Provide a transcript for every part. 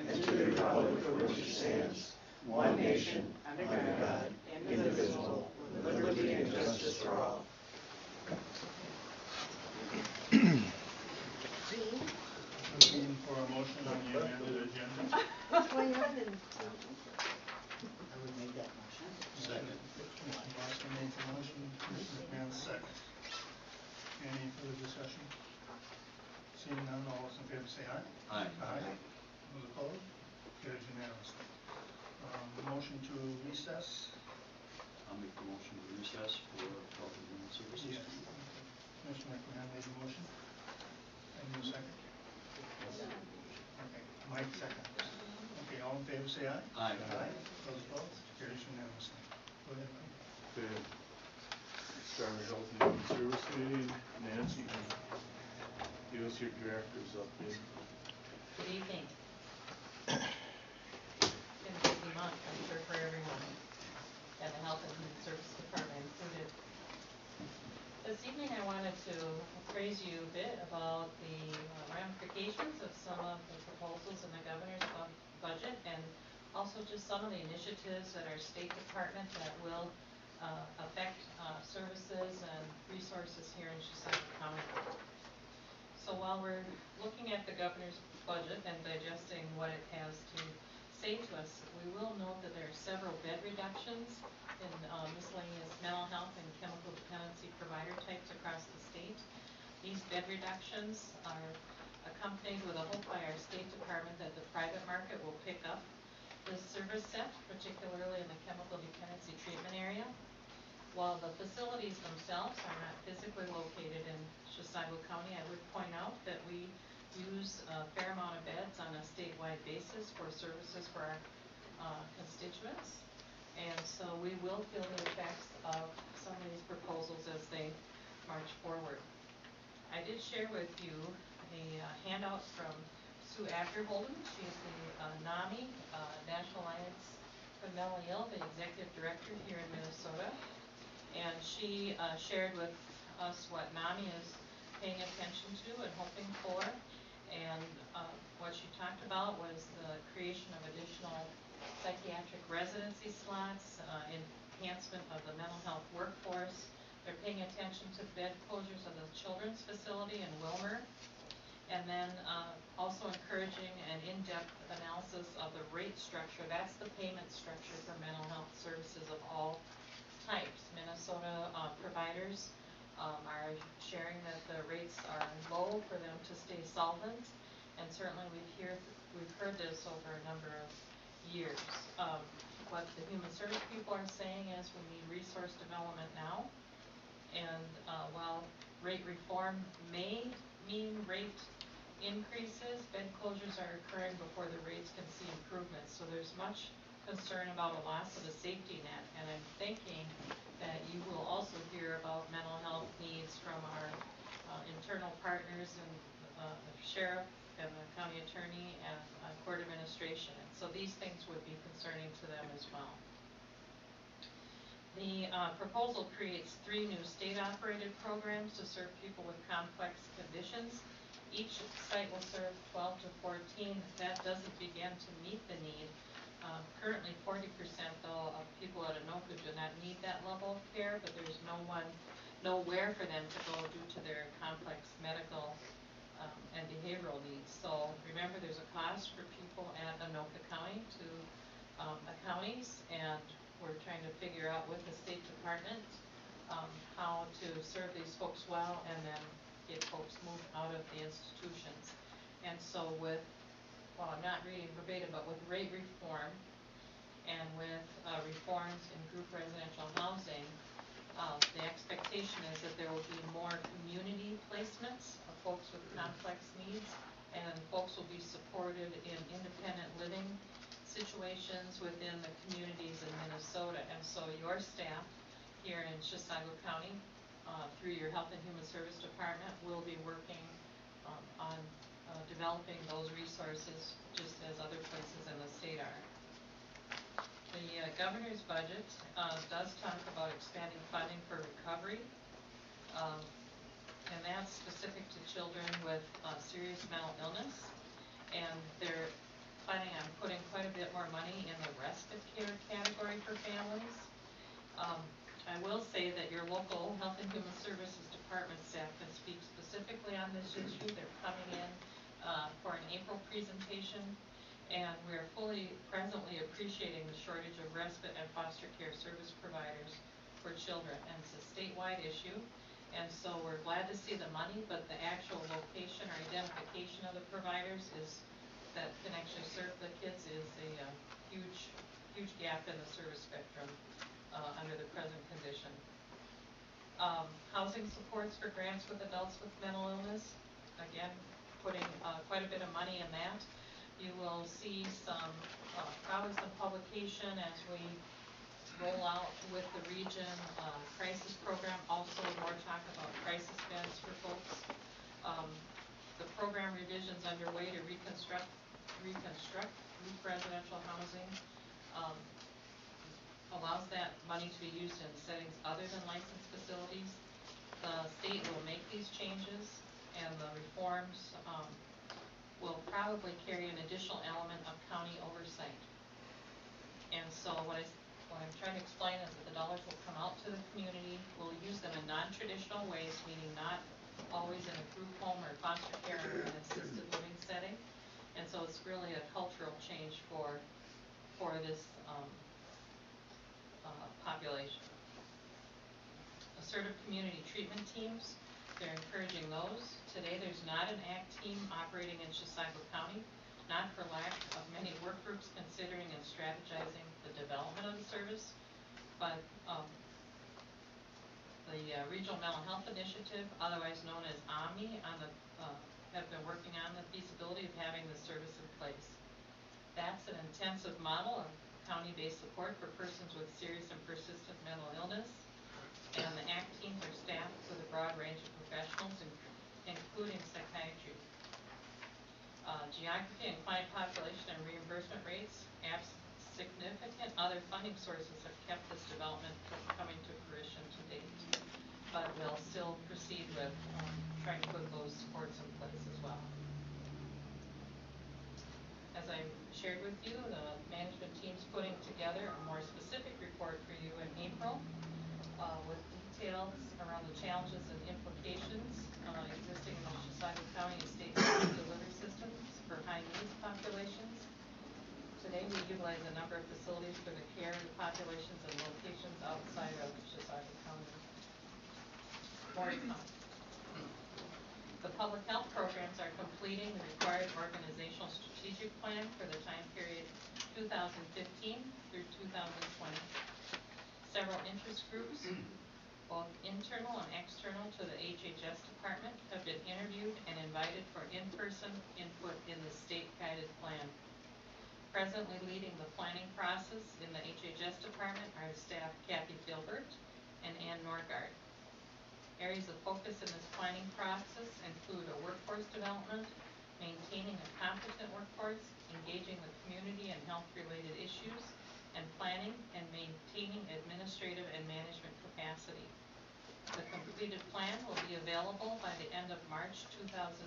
and to the republic for which it stands, one nation, under God, indivisible, with liberty and justice for all. Looking for a motion on the amended agenda. I would make that motion. Second. Mr. Boston made the motion, Mr. McMahon second. Any further discussion? Seeing none, all those in favor say aye. Aye. Aye. Those opposed? Carries unanimously. Motion to recess. I'll make the motion to recess for Health and Human Services. Yes. Commissioner McMahon made the motion. And you second? Okay, Mike second. Okay, all in favor say aye. Aye. Aye. Those opposed? Carries unanimously. Go ahead, Mike. Okay. Start our Health and Human Service meeting. Nancy, give us your director's update. Good evening. It's been a busy month, I'm sure, for everyone, and the Health and Human Service Department included. This evening I wanted to appraise you a bit about the ramifications of some of the proposals in the governor's budget, and also just some of the initiatives at our State Department that will affect services and resources here in Chisago County. So while we're looking at the governor's budget and digesting what it has to say to us, we will note that there are several bed reductions in miscellaneous mental health and chemical dependency provider types across the state. These bed reductions are accompanied with a hope by our State Department that the private market will pick up this service set, particularly in the chemical dependency treatment area. While the facilities themselves are not physically located in Chisago County, I would point out that we use a fair amount of beds on a statewide basis for services for our constituents. And so we will feel the effects of some of these proposals as they march forward. I did share with you a handout from Sue Holden. She is the NAMI, National Alliance for the Mentally Ill, the Executive Director here in Minnesota. And she shared with us what NAMI is paying attention to and hoping for. And what she talked about was the creation of additional psychiatric residency slots, enhancement of the mental health workforce. They're paying attention to bed closures of the children's facility in Wilmer. And then also encouraging an in-depth analysis of the rate structure. That's the payment structure for mental health services of all types. Minnesota providers are sharing that the rates are low for them to stay solvent, and certainly we've heard this over a number of years. What the human service people are saying is we need resource development now, and while rate reform may mean rate increases, bed closures are occurring before the rates can see improvements. So there's much concern about a loss of a safety net, and I'm thinking that you will also hear about mental health needs from our internal partners and the sheriff and the county attorney and court administration. And so these things would be concerning to them as well. The proposal creates 3 new state-operated programs to serve people with complex conditions. Each site will serve 12 to 14. That doesn't begin to meet the need. Currently 40% though of people at Anoka do not need that level of care, but there's nowhere for them to go due to their complex medical and behavioral needs. So remember, there's a cost for people at Anoka County to the counties, and we're trying to figure out with the State Department how to serve these folks well and then get folks moved out of the institutions. And so with, well, I'm not reading verbatim, but with rate reform and with reforms in group residential housing, the expectation is that there will be more community placements of folks with complex needs, and folks will be supported in independent living situations within the communities in Minnesota. And so your staff here in Chisago County, through your Health and Human Service Department, will be working on developing those resources just as other places in the state are. The governor's budget does talk about expanding funding for recovery, and that's specific to children with serious mental illness, and they're planning on will say that your local Health and Human Services Department staff can speak specifically on this issue. They're coming in for an April presentation, and we are presently appreciating the shortage of respite and foster care service providers for children, and it's a statewide issue. And so we're glad to see the money, but the actual location or identification of the providers that can actually serve the kids is a huge gap in the service spectrum under the present condition. Housing supports for grants with adults with mental illness, again, putting quite a bit of money in that. You will see probably some publication as we roll out with the region crisis program, also more talk about crisis beds for folks. The program revisions underway to reconstruct residential housing allows that money to be used in settings other than licensed facilities. The state will make these changes, and the reforms will probably carry an additional element of county oversight. And so what I'm trying to explain is that the dollars will come out to the community. We'll use them in non-traditional ways, meaning not always in a group home or foster care or an assisted living setting. And so it's really a cultural change for this population. Assertive community treatment teams, they're encouraging those. Today there's not an ACT team operating in Chisago County, not for lack of many work groups considering and strategizing the development of the service, but the Regional Mental Health Initiative, otherwise known as OMNI, have been working on the feasibility of having the service in place. That's an intensive model of county-based support for persons with serious and persistent mental illness, and the ACT teams are staffed with a broad range of professionals, including psychiatry. Geography and client population and reimbursement rates, significant other funding sources have kept this development from coming to fruition to date, but we'll still proceed with trying to put those supports in place as well. As I shared with you, the management team's putting together a more specific report for you in April with details around the challenges and implications existing in the Chisago County and state delivery systems for high needs populations. Today we utilize a number of facilities for the care of the populations and locations outside of Chisago County. More to come. The public health programs are completing the required organizational strategic plan for the time period 2015 through 2020. Several interest groups, both internal and external to the HHS department, have been interviewed and invited for in-person input in the state-guided plan. Presently leading the planning process in the HHS department are staff Kathy Gilbert and Ann Norgard. Areas of focus in this planning process include a workforce development, maintaining a competent workforce, engaging the community in health-related issues, and planning and maintaining administrative and management capacity. The completed plan will be available by the end of March 2015.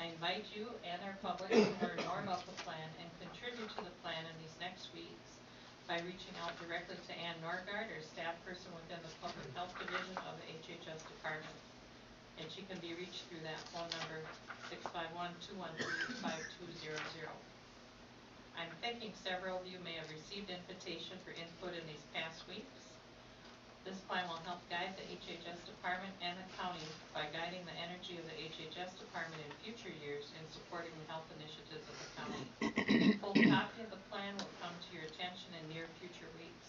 I invite you and our public to learn more about the plan and contribute to the plan in these next weeks by reaching out directly to Ann Norgard, or staff person within the Public Health Division of the HHS Department. And she can be reached through that phone number, 651-213-5200. I'm thinking several of you may have received invitation for input in these past weeks. This plan will help guide the HHS Department and the county by guiding the energy of the HHS Department in future years in supporting the health initiatives of the county. A full copy of the plan will come to your attention in near future weeks.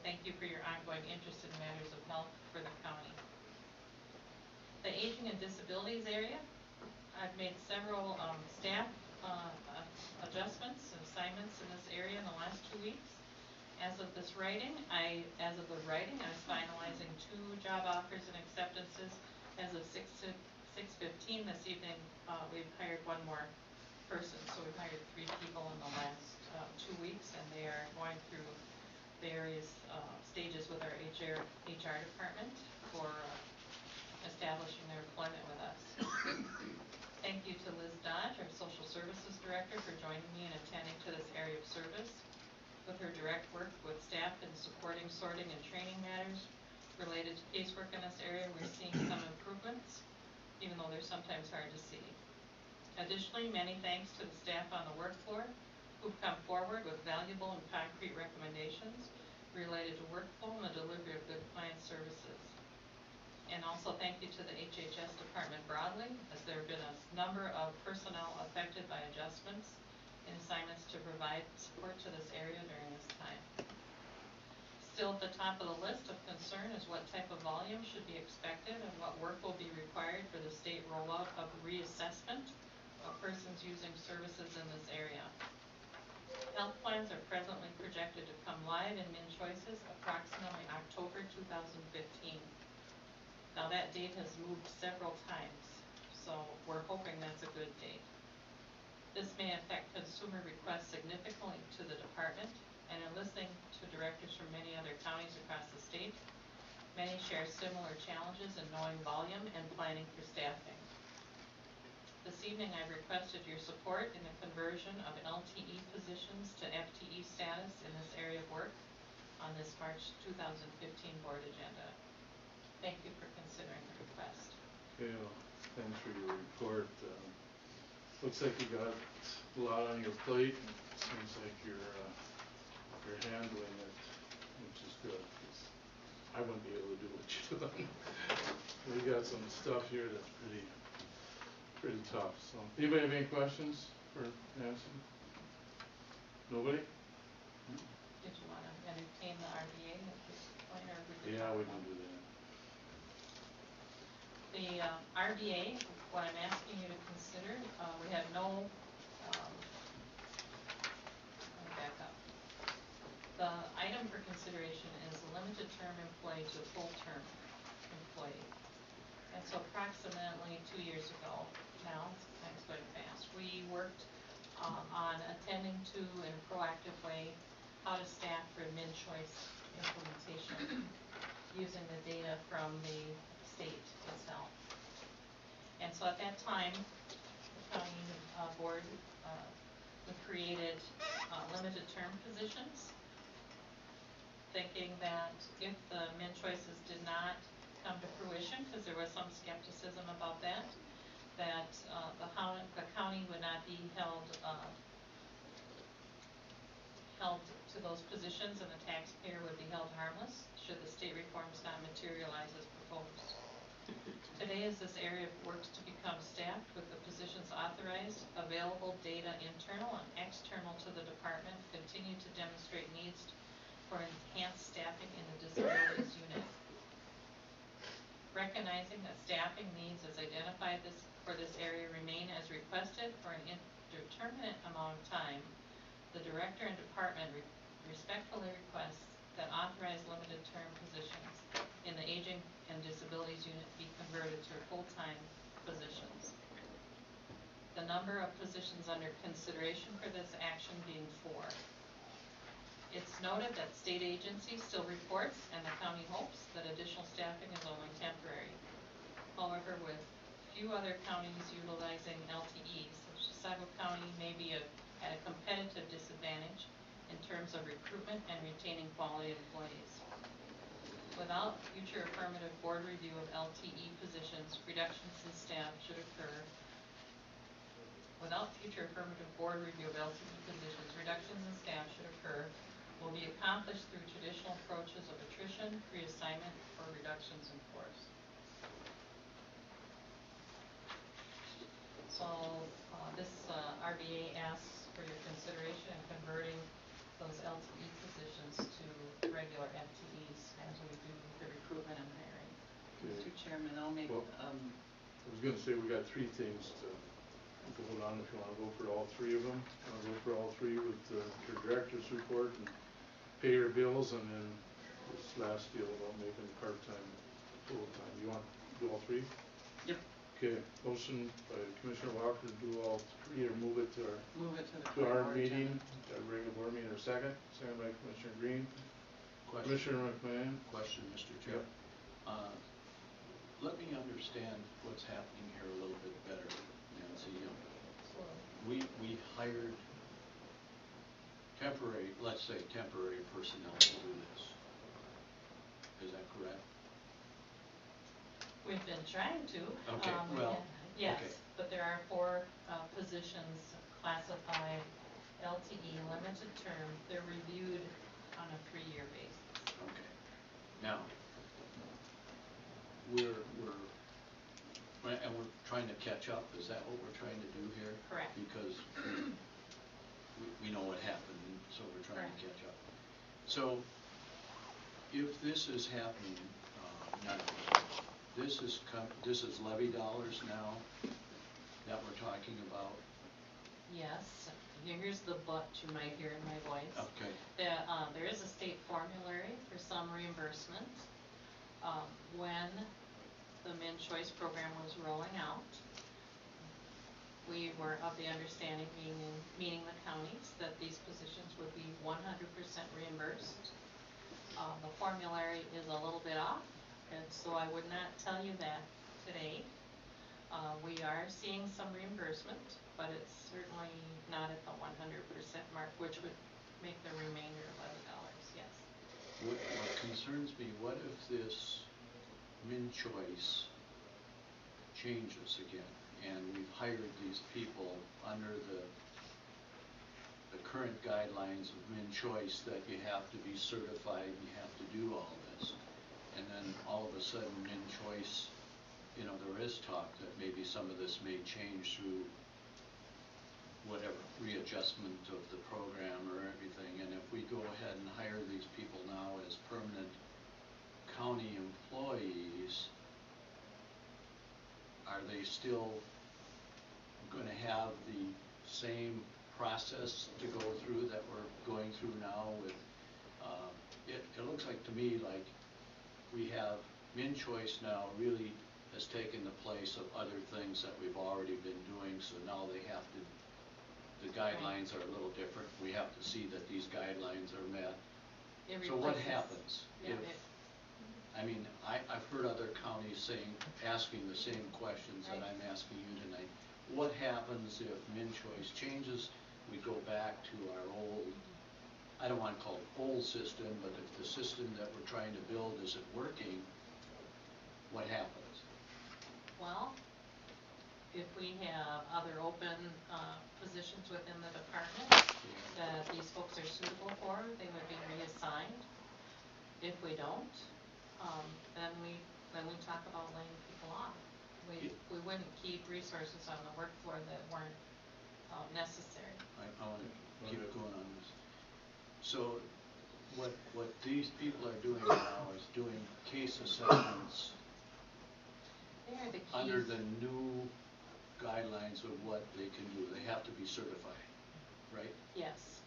Thank you for your ongoing interest in matters of health for the county. The aging and disabilities area, I've made several staff adjustments and assignments in this area in the last 2 weeks. As of the writing, I was finalizing 2 job offers and acceptances. As of 6:15 this evening, we've hired 1 more person, so we've hired 3 people in the last 2 weeks, and they are going through various stages with our HR department for establishing their employment with us. Thank you to Liz Dodge, our Social Services Director, for joining me in attending to this area of service. With her direct work with staff in supporting, sorting, and training matters related to casework in this area, we're seeing some improvements, even though they're sometimes hard to see. Additionally, many thanks to the staff on the work floor who've come forward with valuable and concrete recommendations related to workflow and the delivery of good client services. And also thank you to the HHS department broadly, as there have been a number of personnel affected by adjustments in assignments to provide support to this area during this time. Still at the top of the list of concern is what type of volume should be expected and what work will be required for the state rollout of reassessment of persons using services in this area. Health plans are presently projected to come live in MinChoices approximately October 2015. Now that date has moved several times, so we're hoping that's a good date. This may affect consumer requests significantly to the department, and in listening to directors from many other counties across the state, many share similar challenges in knowing volume and planning for staffing. This evening I've requested your support in the conversion of LTE positions to FTE status in this area of work on this March 2015 board agenda. Thank you for considering the request. Okay, well, thanks for your report. Looks like you got a lot on your plate, and it seems like you're handling it, which is good, 'cause I wouldn't be able to do what you've done. We got some stuff here that's pretty tough, so. Anybody have any questions for Nancy? Nobody? Did you want to entertain the RDA at this point, or we could Yeah, talk we about can do that. the RDA? What I'm asking you to consider, we have no, let me back up. The item for consideration is a limited term employee to full term employee. And so approximately 2 years ago now, time's going fast, we worked on attending to, in a proactive way, how to staff for MinChoice implementation using the data from the state itself. And so at that time, the county board, we created limited term positions, thinking that if the MinChoices did not come to fruition, because there was some skepticism about that, the county would not be held to those positions, and the taxpayer would be held harmless should the state reforms not materialize as proposed. Today, as this area works to become staffed with the positions authorized, available data internal and external to the department continue to demonstrate needs for enhanced staffing in the disabilities unit. Recognizing that staffing needs as identified for this area remain as requested for an indeterminate amount of time, the director and department respectfully requests that authorized limited term positions in the aging and disabilities unit be converted to full-time positions. The number of positions under consideration for this action being 4. It's noted that state agency still reports, and the county hopes, that additional staffing is only temporary. However, with few other counties utilizing LTEs, Chisago County may be at a competitive disadvantage in terms of recruitment and retaining quality employees. Without future affirmative board review of LTE positions, reductions in staff should occur. Without future affirmative board review of LTE positions, reductions in staff should occur, will be accomplished through traditional approaches of attrition, reassignment, or reductions in force. So this RBA asks for your consideration in converting those LTE positions to regular FTEs as we do the recruitment and hiring. Mr. Chairman, I'll make, Well, I was gonna say, we got 3 things to vote on, if you wanna go for all 3 of them. I'll go for all 3 with your director's report and pay your bills, and then this last deal about making part-time full-time. You want to do all 3? Yep. Okay, motion by Commissioner Walker to do all 3, or move it to our board meeting, agenda. our regular board meeting, or second by Commissioner Green. Question, Commissioner McMahon? Mr. Chair. Let me understand what's happening here a little bit better, Nancy. We hired temporary, let's say temporary personnel to do this. Is that correct? We've been trying to. Okay, well, Yes, okay. but there are 4 positions classified LTE, limited term. They're reviewed on a 3-year basis. Okay. Now, we're trying to catch up, is that what we're trying to do here? Correct. Because we know what happened, and so we're trying to Correct. catch up. So, if this is happening, now, this is levy dollars now that we're talking about? Yes, here's the but you might hear in my voice. Okay. There is a state formulary for some reimbursement. When the Min Choice program was rolling out, we were of the understanding, meaning the counties, that these positions would be 100% reimbursed. The formulary is a little bit off, and so I would not tell you that today. We are seeing some reimbursement, but it's certainly not at the 100% mark, which would make the remainder $11, yes. What concerns me, what if this Min Choice changes again, and we've hired these people under the current guidelines of Min Choice that you have to be certified, you have to do all this, and then all of a sudden Min Choice, you know, there is talk that maybe some of this may change through whatever, readjustment of the program or everything, and if we go ahead and hire these people now as permanent county employees, are they still going to have the same process to go through that we're going through now with, it looks like to me like we have Min Choice now really has taken the place of other things that we've already been doing, so now they have to, the guidelines are a little different. We have to see that these guidelines are met. So what happens if, I mean, I've heard other counties asking the same questions that I'm asking you tonight. What happens if Min Choice changes? We go back to our old, I don't want to call it old system, but if the system that we're trying to build isn't working, what happens? Well, if we have other open positions within the department that these folks are suitable for, they would be reassigned. If we don't, then we talk about laying people off. We wouldn't keep resources on the work floor that weren't necessary. I want to keep going on this. So what these people are doing now is doing case assessments They are the keys. under the new guidelines of what they can do. They have to be certified, right? Yes.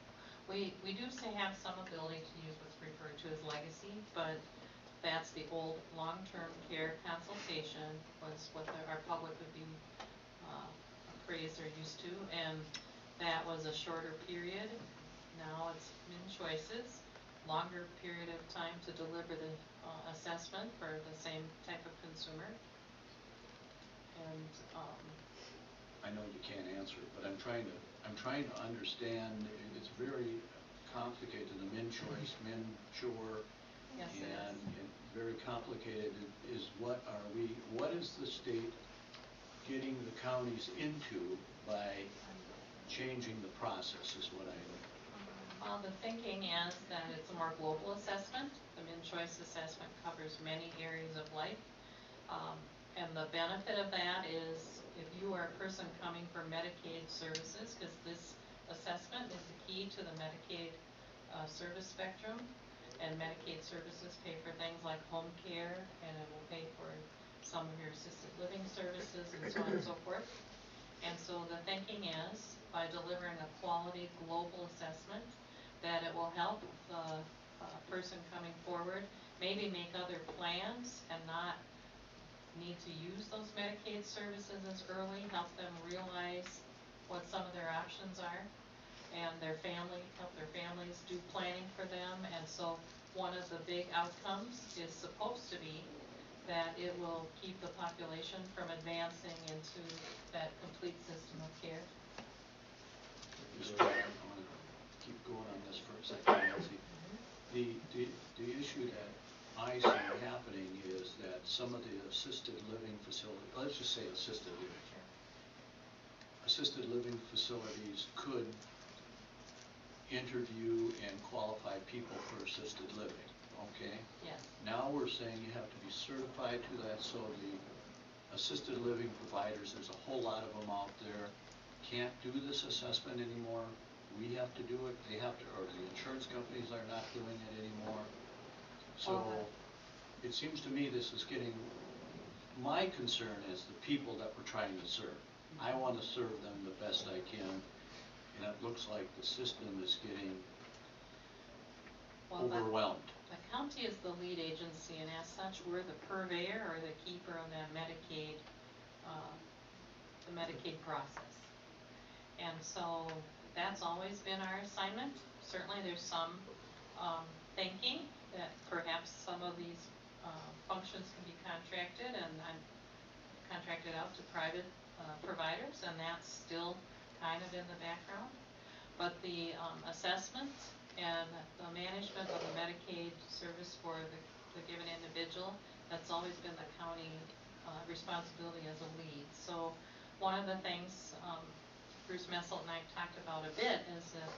We do have some ability to use what's referred to as legacy, but that's the old long-term care consultation was what our public would be appraised or used to, and that was a shorter period. Now it's Min Choices, longer period of time to deliver the assessment for the same type of consumer. And I know you can't answer it, but I'm trying to understand. It's very complicated. The Min Choice, Min Sure, yes, and very complicated. What is the state getting the counties into by changing the process? Is what I know. Well, the thinking is that it's a more global assessment. The Min Choice assessment covers many areas of life. And the benefit of that is if you are a person coming for Medicaid services, because this assessment is the key to the Medicaid service spectrum, and Medicaid services pay for things like home care, and it will pay for some of your assisted living services and so on and so forth. And so the thinking is, by delivering a quality global assessment, that it will help the person coming forward maybe make other plans and not need to use those Medicaid services as early, help them realize what some of their options are, and help their families do planning for them. And so one of the big outcomes is supposed to be that it will keep the population from advancing into that complete system of care. I want to keep going on The issue that I see happening is that some of the assisted living facilities, let's just say assisted living. Assisted living facilities could interview and qualify people for assisted living, okay? Yes. Now we're saying you have to be certified to that, so the assisted living providers, there's a whole lot of them out there, can't do this assessment anymore. We have to do it, they have to, or the insurance companies are not doing it anymore. So Okay. it seems to me this is getting, my concern is the people that we're trying to serve. I want to serve them the best I can, and it looks like the system is getting Well, overwhelmed. The county is the lead agency, and as such, we're the purveyor or the keeper of that Medicaid, the Medicaid process. And so that's always been our assignment. Certainly there's some thinking that perhaps some of these functions can be contracted and contracted out to private providers, and that's still kind of in the background. But the assessment and the management of the Medicaid service for the given individual, that's always been the county responsibility as a lead. So one of the things Bruce Messel and I talked about a bit is that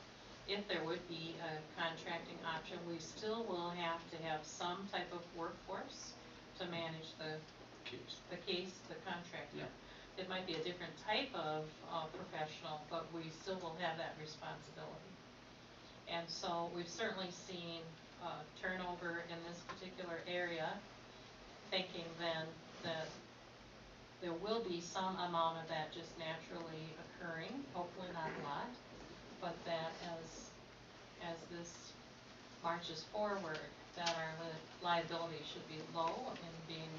if there would be a contracting option, we still will have to have some type of workforce to manage the contract. Yeah. It might be a different type of professional, but we still will have that responsibility. And so we've certainly seen turnover in this particular area, thinking then that there will be some amount of that just naturally occurring, hopefully not a lot, but that as this marches forward, that our liability should be low in being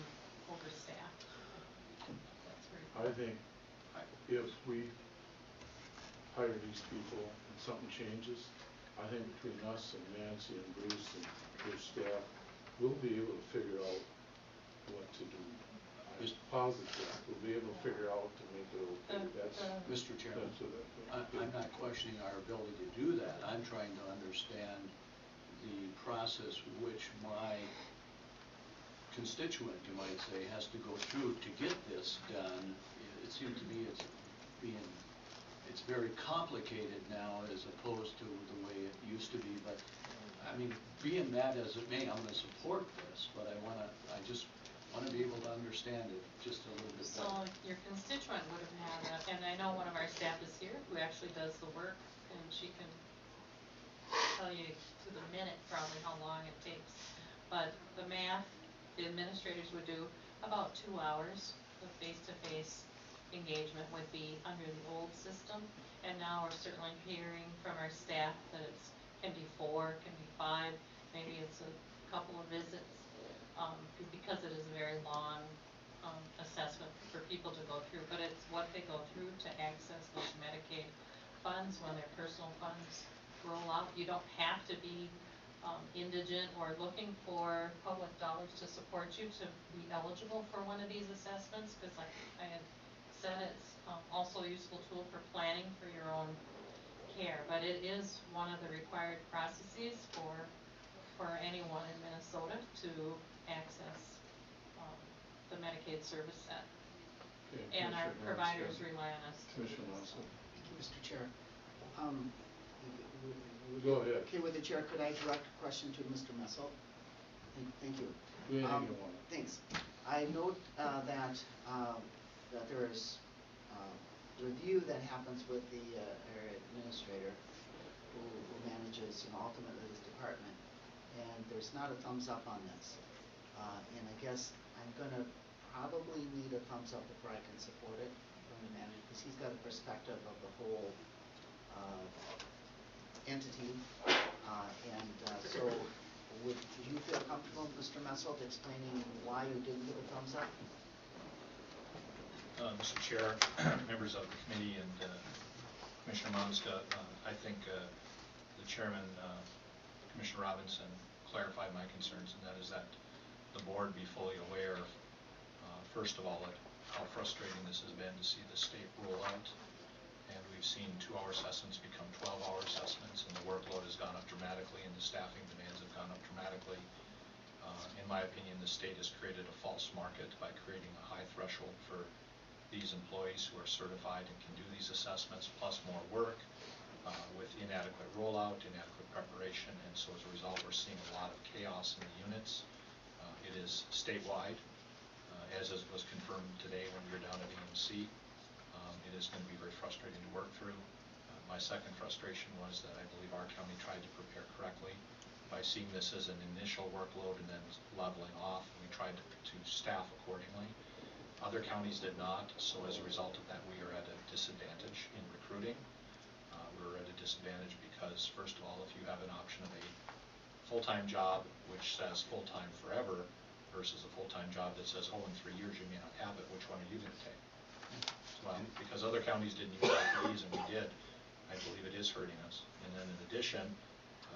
overstaffed. That's very I think if we hire these people and something changes, I think between us and Nancy and Bruce and their staff, we'll be able to figure out what to do. I'm positive we'll be able to figure out to make it okay. That's Mr. Chairman, what I'm not questioning our ability to do that. I'm trying to understand the process which my constituent, you might say, has to go through to get this done. It seems to me it's very complicated now as opposed to the way it used to be. But I mean, being that as it may, I'm going to support this, but I just want to be able to understand it just a little bit better. So your constituent would have had a, and I know one of our staff is here who actually does the work, and she can tell you to the minute probably how long it takes. But the math, the administrators would do about 2 hours of face-to-face engagement would be under the old system, and now we're certainly hearing from our staff that it can be 4, can be 5, maybe it's a couple of visits, because it is a very long assessment for people to go through, but it's what they go through to access those Medicaid funds when their personal funds roll out. You don't have to be indigent or looking for public dollars to support you to be eligible for one of these assessments, because like I had said, it's also a useful tool for planning for your own care, but it is one of the required processes for anyone in Minnesota to access the Medicaid service set. Okay, And our Commissioner providers Mansell. rely on us. Commissioner Mansell. Thank you, Mr. Chair. Go ahead. Okay, with the chair, could I direct a question to Mr. Messel? Thank you. Do anything you want. Thanks. I note that there is review that happens with the area administrator who manages, ultimately this department, and there's not a thumbs up on this. And I guess I'm going to probably need a thumbs up before I can support it from the manager, because he's got a perspective of the whole entity. So would you feel comfortable, Mr. Messel, explaining why you didn't give a thumbs up? Mr. Chair, members of the committee, and Commissioner Monska, I think the chairman, Commissioner Robinson, clarified my concerns, and that is that the board be fully aware, first of all, at how frustrating this has been to see the state roll out. And we've seen 2-hour assessments become 12-hour assessments, and the workload has gone up dramatically, and the staffing demands have gone up my opinion, the state has created a false market by creating a high threshold for these employees who are certified and can do these assessments, plus more work, with inadequate rollout, inadequate preparation, and so as a result, we're seeing a lot of chaos in the units. It is statewide, as was confirmed today when we were down at EMC. It is going to be very frustrating to work through. My second frustration was that I believe our county tried to prepare correctly by seeing this as an initial workload and then leveling off. We tried to staff accordingly. Other counties did not, so as a result of that, we are at a disadvantage in recruiting. We're at a disadvantage because, first of all, if you have an option of a full-time job which says full-time forever versus a full-time job that says, oh, in 3 years you may not have it, which one are you going to take? Well, because other counties didn't use IPEs and we did, I believe it is hurting us. And then in addition,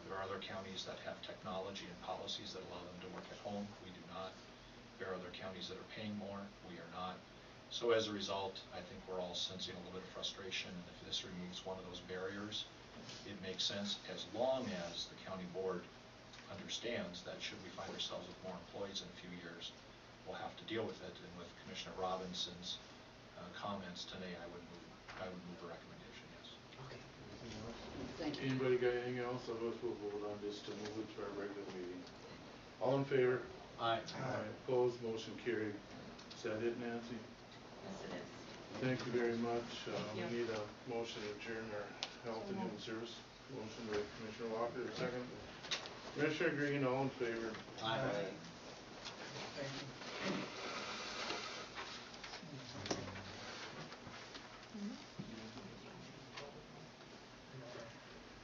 there are other counties that have technology and policies that allow them to work at home. We do not. There are other counties that are paying more. We are not. So as a result, I think we're all sensing a little bit of frustration, and if this removes one of those barriers, it makes sense, as long as the county board understands that should we find ourselves with more employees in a few years, we'll have to deal with it. And with Commissioner Robinson's comments today, I would move a recommendation, yes. Okay. Thank you. Anybody got anything else? Otherwise we'll vote on this to move it to our regular meeting. All in favor? Aye. Aye. Opposed, motion carried. Is that it, Nancy? Yes, it is. Thank you very much. We you. need a motion to adjourn our Health and Human Service. Motion by Commissioner Walker, second. Commissioner Green, all in favor? Aye. Thank you.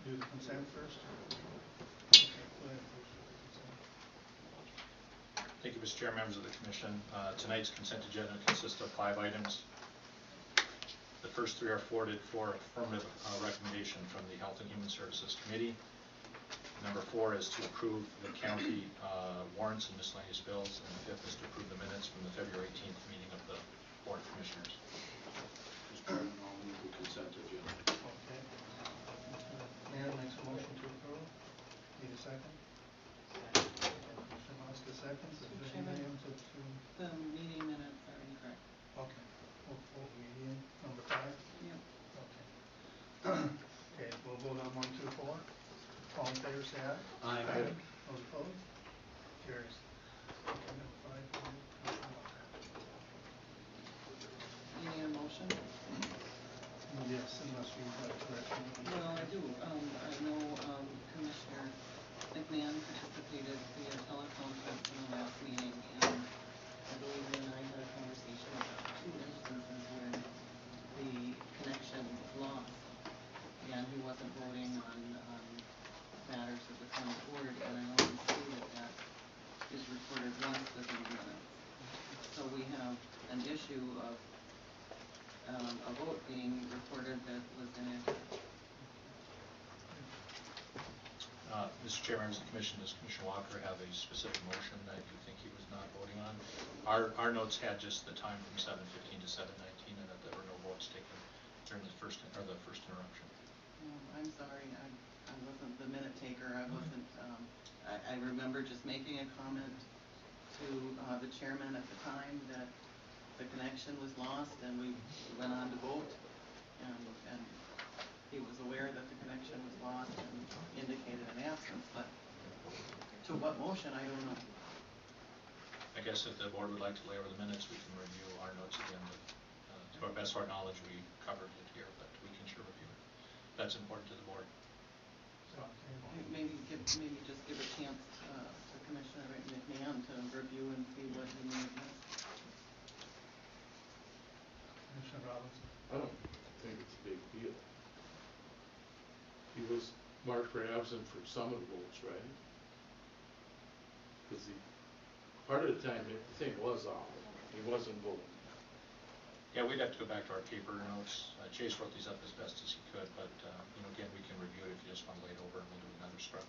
Do the consent first? Okay, go ahead, first. Thank you, Mr. Chair, members of the Commission. Tonight's consent agenda consists of 5 items. The first 3 are forwarded for affirmative recommendation from the Health and Human Services Committee. Number 4 is to approve the county warrants and miscellaneous bills, and the 5th is to approve the minutes from the February 18th meeting of the Board of Commissioners. Mr. Chairman, I'll move the consent agenda. Okay. Mayor makes a motion to approve. Need a second? Commissioner Moska seconds. Is there Chairman. anything else to? The meeting minutes are incorrect. Okay. We'll vote median number 5. Yep. Okay. Okay, we'll vote on 1, 2, 4. All in favor, say aye. Aye. Those opposed? Carries. Okay, number 5, Commissioner Walker. You need a motion? Yes, unless you have correction. Well, I do. I know Commissioner McMahon participated via teleconference in the last meeting, and I believe he and I had a conversation about 2 instances where the connection was lost, and he wasn't voting on matters of the county board, and I only see that is recorded once within the minutes. So we have an issue of a vote being recorded that was inaccurate. Mr. Chair, members of the Commission, does Commissioner Walker have a specific motion that you think he was not voting on? Our notes had just the time from 7:15 to 7:19, and that there were no votes taken during the first interruption. I'm sorry, I wasn't the minute taker. I wasn't. I remember just making a comment to the chairman at the time that the connection was lost, and we went on to vote, and he was aware that the connection was lost and indicated an absence, but to what motion, I don't know. I guess if the board would like to lay over the minutes, we can review our notes again. To our best of our knowledge, we covered it here, but we can sure review it. That's important to the board. Maybe just give a chance to Commissioner McMahon to review and see what he may have missed. Commissioner Robinson. I don't think it's a big deal. He was marked for absent for some of the votes, right? Because part of the time, the thing was off. He wasn't voting. Yeah, we'd have to go back to our paper notes. Chase wrote these up as best as he could, but again, we can review it if you just want to lay it over, and we'll do another scrub.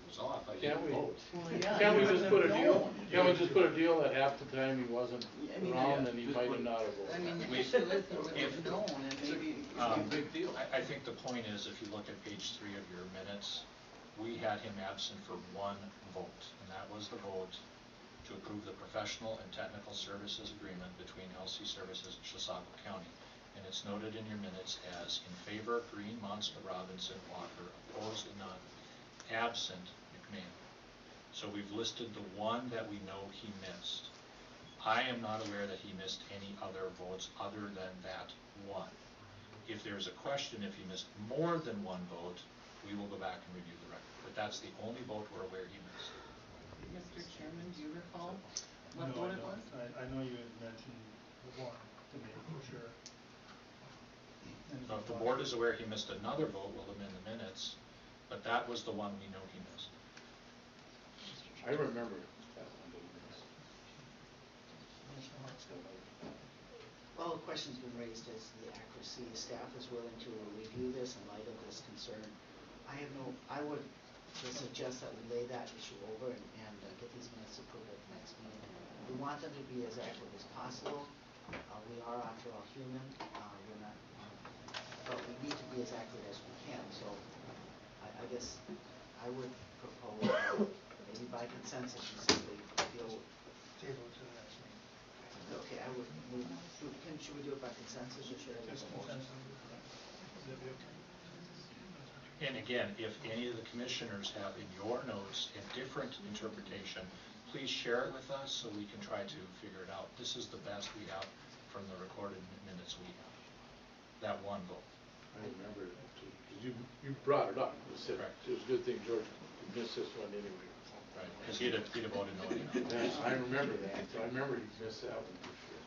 It was off, I Can't didn't we- vote. Well, yeah, Can't we he just wasn't put a deal, known. can't we just put a deal that half the time he wasn't I mean, around and he just might put- have not have voted? I mean, the We- issue is he if- wasn't known, and maybe. It's a big deal. I think the point is, if you look at page 3 of your minutes, we had him absent for one vote, and that was the vote to approve the professional and technical services agreement between LC Services and Chisago County. And it's noted in your minutes as in favor, Green, Monska, Robinson, Walker, opposed and none, absent, McMahon. So we've listed the one that we know he missed. I am not aware that he missed any other votes other than that one. If there's a question, if he missed more than one vote, we will go back and review the record. But that's the only vote we're aware he missed. Mr. Chairman, do you recall No, what vote I it was? don't. I know you had mentioned the one to me, for sure. And So if the board is aware he missed another vote, we'll amend the minutes, but that was the one we know he missed. I remember that one being missed. Commissioner Monska. Well, the question's been raised as to the accuracy. Staff is willing to review this in light of this concern. I would suggest that we lay that issue over and get these minutes approved at the next meeting. We want them to be as accurate as possible. We are, after all, human. We're not, but we need to be as accurate as we can. So I guess I would propose maybe by consensus you simply feel. Table it to the next meeting. Okay, I would move. Should we do it by consensus or should I make Just a motion? consensus. Is that okay? And again, if any of the commissioners have in your notes a different interpretation, please share it with us so we can try to figure it out. This is the best we have from the recorded minutes we have. That one vote. I remember that too, 'cause you brought it up. You said Correct. it was a good thing George missed this one anyway. Right, because he'd have voted no anyhow. Yes, I remember that. I remember he missed that one for sure.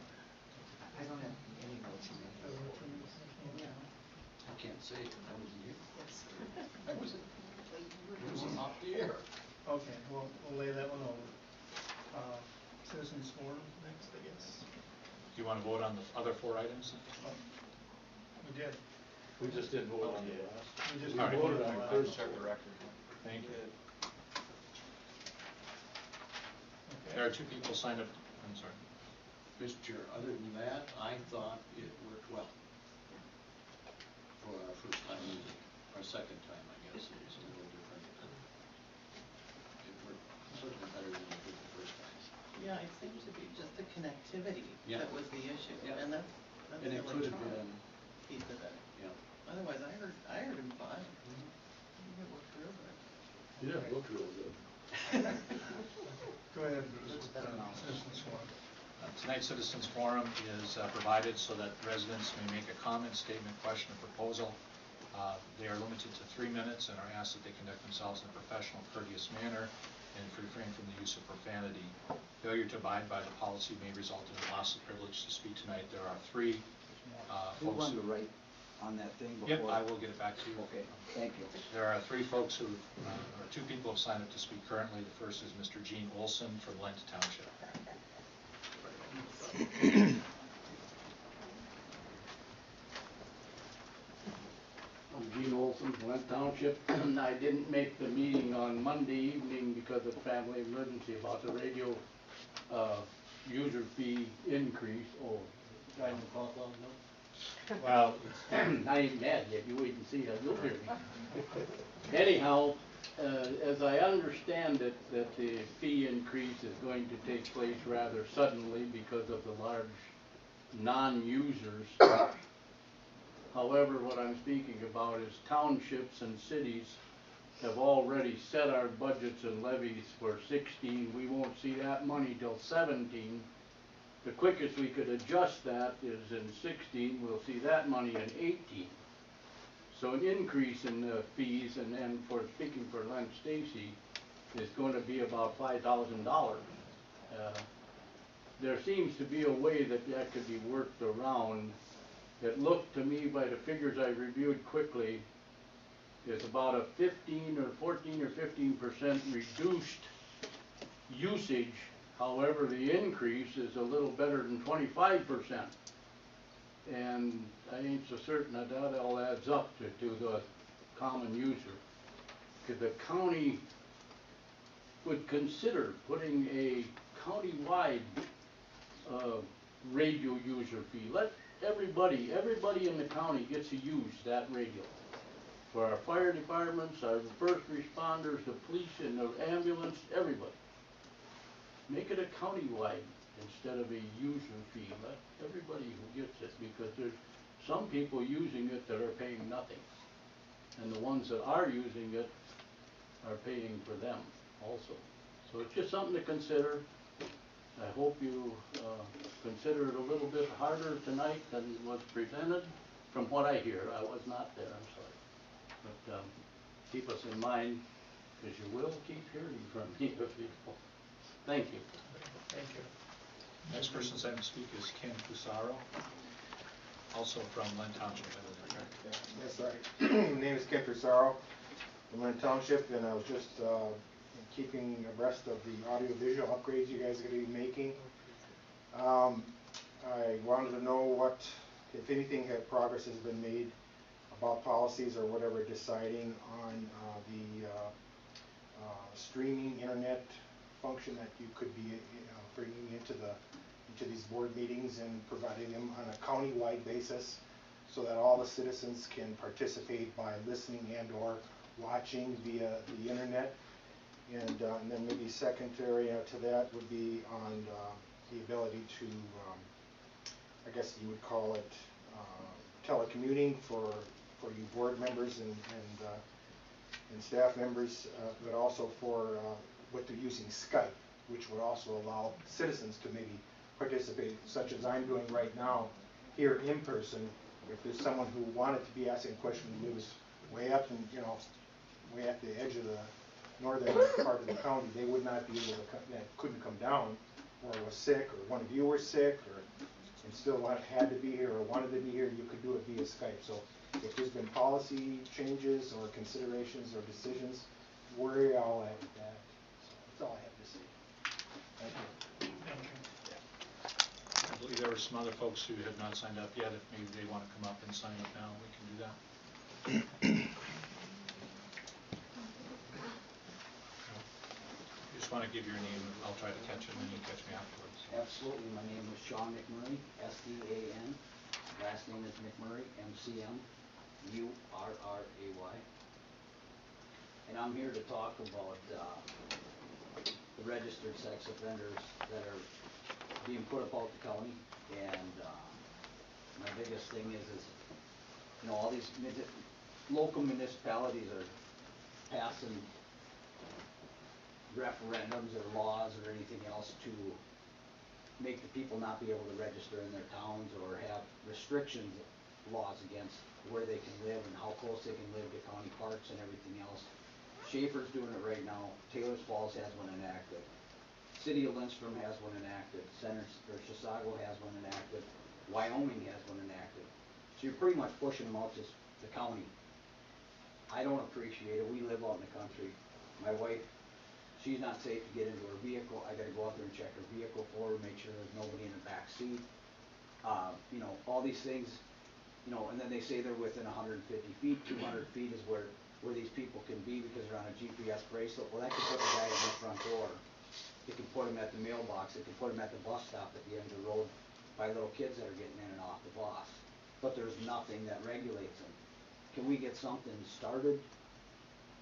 I don't have any notes in Does it. that work for you, Commissioner? Yeah. I can't say, I wasn't here. Yes. I was off the air. Okay, we'll lay that one over. Citizens forum next, I guess. Do you want to vote on the other 4 items? Oh, we did. We just didn't vote on the last. We just All right. voted on the First. last. Thank you. Okay. There are 2 people signed up. I'm sorry. Mr. Chair, other than that, I thought it worked well. For our first time meeting, our second time, I guess, it was a little different. It worked certainly better than it did the first time. Yeah, it seemed to be just the connectivity Yeah. that was the issue, Yeah. and that's And the it could have electronic been, piece of it. yeah. Otherwise, I heard him fine. I think it worked real good. Yeah, it looked real good. Go ahead, Bruce. It's better now. Citizens forum. Tonight's Citizens Forum is provided so that residents may make a comment, statement, question, or proposal. They are limited to 3 minutes and are asked that they conduct themselves in a professional, courteous manner and refrain from the use of profanity. Failure to abide by the policy may result in loss of privilege to speak tonight. There are 3 Who folks wanted who... to write on that thing before? Yep, I will get it back to you. Okay, thank you. There are 3 folks who, or 2 people have signed up to speak currently. The first is Mr. Gene Olson from Lent Township. I'm Gene Olson from Lent Township. I didn't make the meeting on Monday evening because of family emergency about the radio user fee increase. Oh, guy in the clock loud enough? Well, I ain't mad yet, you wait and see how you'll hear me. Anyhow, as I understand it, that the fee increase is going to take place rather suddenly because of the large non-users. However, what I'm speaking about is townships and cities have already set our budgets and levies for 16. We won't see that money till 17. The quickest we could adjust that is in 16. We'll see that money in 18. So an increase in the fees, and for speaking for Len Stacy, is going to be about $5,000. There seems to be a way that that could be worked around. It looked to me, by the figures I reviewed quickly, is about a 15 or 14 or 15% reduced usage. However, the increase is a little better than 25%. And I ain't so certain that that all adds up to the common user. Could the county would consider putting a county-wide radio user fee? Let everybody in the county gets to use that radio. for our fire departments, our first responders, the police and the ambulance, everybody. Make it a countywide instead of a user fee. Let everybody who gets it, because there's some people using it that are paying nothing. And the ones that are using it are paying for them also. So it's just something to consider. I hope you consider it a little bit harder tonight than was presented. From what I hear, I was not there, I'm sorry. But keep us in mind, because you will keep hearing from me if you don't. Thank you. Thank you. Next person signed to speak is Ken Fusaro, also from Lynn Township, I believe, correct? Yes, sorry. My name is Ken Fusaro from Lynn Township, and I was just keeping abreast of the audio-visual upgrades you guys are going to be making. I wanted to know what, if anything, progress has been made about policies or whatever, deciding on the streaming internet function that you could be bringing into these board meetings and providing them on a county-wide basis, so that all the citizens can participate by listening and or watching via the internet. And then maybe secondary to that would be on the ability to, I guess you would call it telecommuting for you board members and staff members, but also for what they're using Skype, which would also allow citizens to maybe participate, such as I'm doing right now here in person. If there's someone who wanted to be asking a question who lives way up in, way at the edge of the northern part of the county, they would not be able to couldn't come down, or was sick, or one of you were sick, or and still had to be here or wanted to be here, you could do it via Skype. So if there's been policy changes or considerations or decisions, where are y'all at with that? So that's all I have to say. Thank you. Thank you. I believe there were some other folks who have not signed up yet. If maybe they want to come up and sign up now, we can do that. You just want to give your name, and I'll try to catch it, and then you catch me afterwards. Absolutely. My name is Sean McMurray, S-D-A-N. Last name is McMurray, M-C-M-U-R-R-A-Y. And I'm here to talk about the registered sex offenders that are being put about the county. And my biggest thing is all these local municipalities are passing referendums or laws or anything else to make the people not be able to register in their towns, or have restrictions, laws against where they can live and how close they can live to county parks and everything else. Schaefer's doing it right now. Taylor's Falls has one enacted. City of Lindstrom has one enacted. Chisago has one enacted. Wyoming has one enacted. So you're pretty much pushing them out to the county. I don't appreciate it. We live out in the country. My wife, she's not safe to get into her vehicle. I gotta go out there and check her vehicle for her, make sure there's nobody in the back seat. All these things, and then they say they're within 150 feet, 200 feet is where these people can be because they're on a GPS bracelet. Well, that could put the guy at the front door. It could put him at the mailbox. It could put him at the bus stop at the end of the road by little kids that are getting in and off the bus. But there's nothing that regulates them. Can we get something started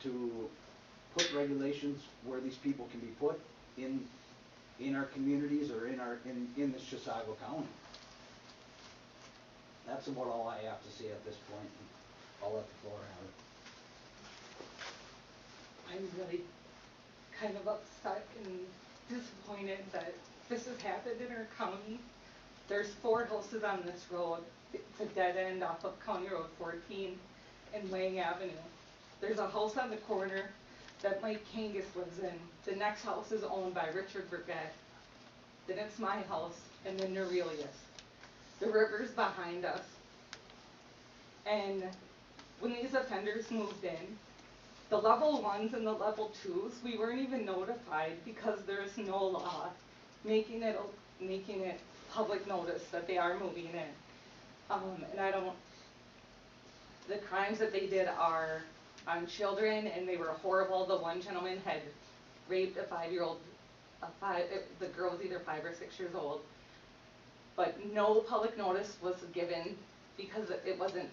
to put regulations where these people can be put in our communities or in the Chisago County? That's about all I have to say at this point. I'll let the floor have it. I'm really kind of upset and disappointed that this has happened in our county. There's 4 houses on this road. It's a dead end off of County Road 14 and Lang Avenue. There's a house on the corner that Mike Kangas lives in. The next house is owned by Richard Burgett. Then it's my house, and then Aurelius. The river's behind us. And when these offenders moved in, the level 1s and the level 2s, we weren't even notified because there's no law making it public notice that they are moving in. The crimes that they did are on children, and they were horrible. The one gentleman had raped a 5-year-old, the girl was either 5 or 6 years old, but no public notice was given because it wasn't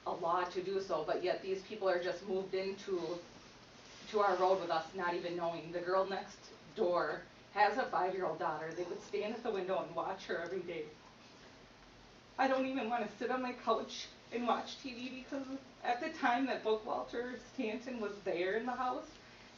a law to do so, but yet these people are just moved into our road with us not even knowing. The girl next door has a 5-year-old daughter. They would stand at the window and watch her every day. I don't even want to sit on my couch and watch TV because at the time that Bookwalter Stanton was there in the house,